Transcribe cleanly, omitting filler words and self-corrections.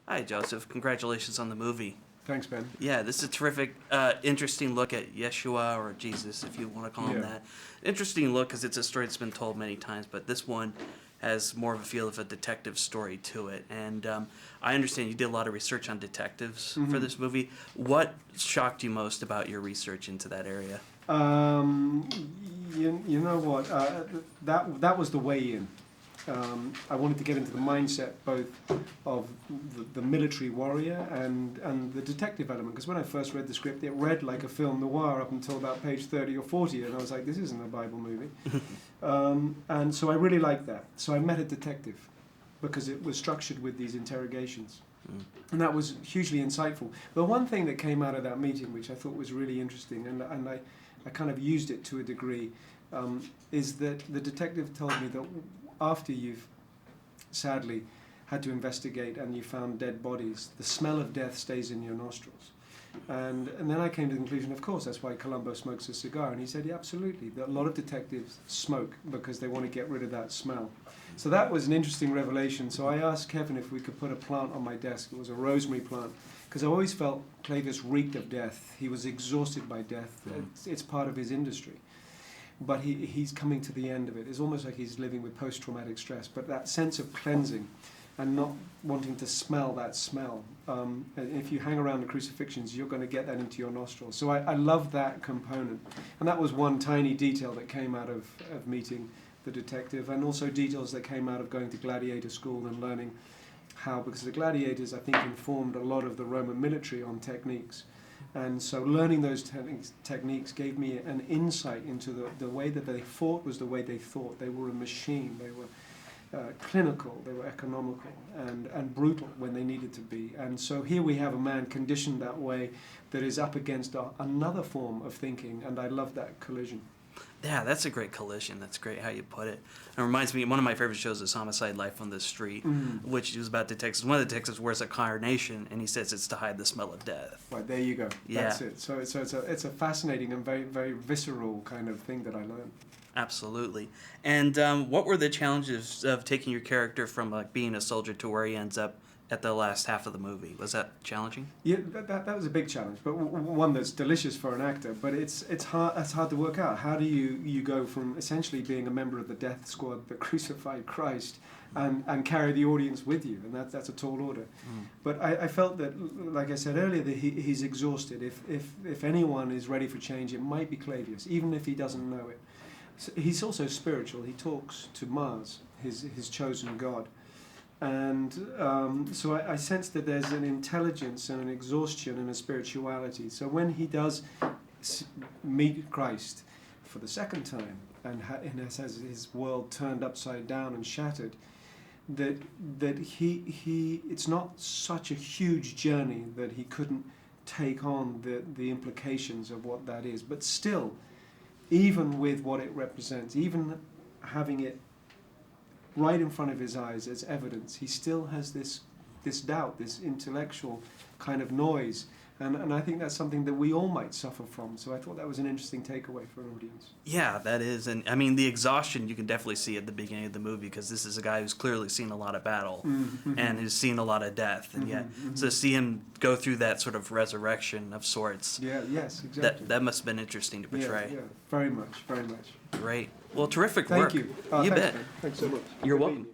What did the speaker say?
Hi, Joseph. Congratulations on the movie. Thanks, Ben. Yeah, this is a terrific, interesting look at Yeshua, or Jesus, if you want to call him that. Interesting look because it's a story that's been told many times, but this one has more of a feel of a detective story to it. And I understand you did a lot of research on detectives for this movie. What shocked you most about your research into that area? You know what? That was the way in. I wanted to get into the mindset both of the military warrior and the detective element, because when I first read the script, it read like a film noir up until about page 30 or 40, and I was like, this isn't a Bible movie. And so I really liked that. So I met a detective because it was structured with these interrogations. And that was hugely insightful. The one thing that came out of that meeting, which I thought was really interesting, and I kind of used it to a degree, is that the detective told me that after you've sadly had to investigate and you found dead bodies, the smell of death stays in your nostrils. And then I came to the conclusion, of course, that's why Columbo smokes a cigar. And he said, yeah, absolutely, that a lot of detectives smoke because they want to get rid of that smell. So that was an interesting revelation. So I asked Kevin if we could put a plant on my desk. It was a rosemary plant, because I always felt Clavius reeked of death. He was exhausted by death. It's part of his industry. But he's coming to the end of it. It's almost like he's living with post-traumatic stress. But that sense of cleansing and not wanting to smell that smell. If you hang around the crucifixions, you're going to get that into your nostrils. So I love that component. And that was one tiny detail that came out of meeting the detective, and also details that came out of going to gladiator school and learning how, because the gladiators, I think, informed a lot of the Roman military on techniques. And so learning those techniques gave me an insight into the way that they fought was the way they thought. They were a machine. They were clinical, they were economical, and brutal when they needed to be. And so here we have a man conditioned that way that is up against another form of thinking, and I love that collision. Yeah, that's a great collision. That's great how you put it. It reminds me, one of my favorite shows is Homicide: Life on the Street, which is about detectives. One of the detectives wears a carnation, and he says it's to hide the smell of death. Right, there you go. Yeah. That's it. So it's a fascinating and very, very visceral kind of thing that I learned. Absolutely. And what were the challenges of taking your character from like being a soldier to where he ends up at the last half of the movie? Was that challenging? Yeah, that was a big challenge, but one that's delicious for an actor. But it's hard to work out. How do you go from essentially being a member of the death squad that crucified Christ and carry the audience with you? And that's a tall order. But I felt that, like I said earlier, that he's exhausted. If anyone is ready for change, it might be Clavius, even if he doesn't know it. So he's also spiritual. He talks to Mars, his chosen god. And so I sense that there's an intelligence and an exhaustion and a spirituality. So when he does meet Christ for the second time and has his world turned upside down and shattered, that he it's not such a huge journey that he couldn't take on the implications of what that is. But still, even with what it represents, even having it right in front of his eyes as evidence, he still has this doubt, this intellectual kind of noise. And I think that's something that we all might suffer from. So I thought that was an interesting takeaway for an audience. Yeah, that is. And I mean, the exhaustion you can definitely see at the beginning of the movie, because this is a guy who's clearly seen a lot of battle and has seen a lot of death. And yet, so to see him go through that sort of resurrection of sorts. Yeah, yes, exactly. That must have been interesting to portray. Yeah, very much, very much. Great. Well, terrific work. Thank you. You Thanks, bet. man. Thanks so much. You're welcome.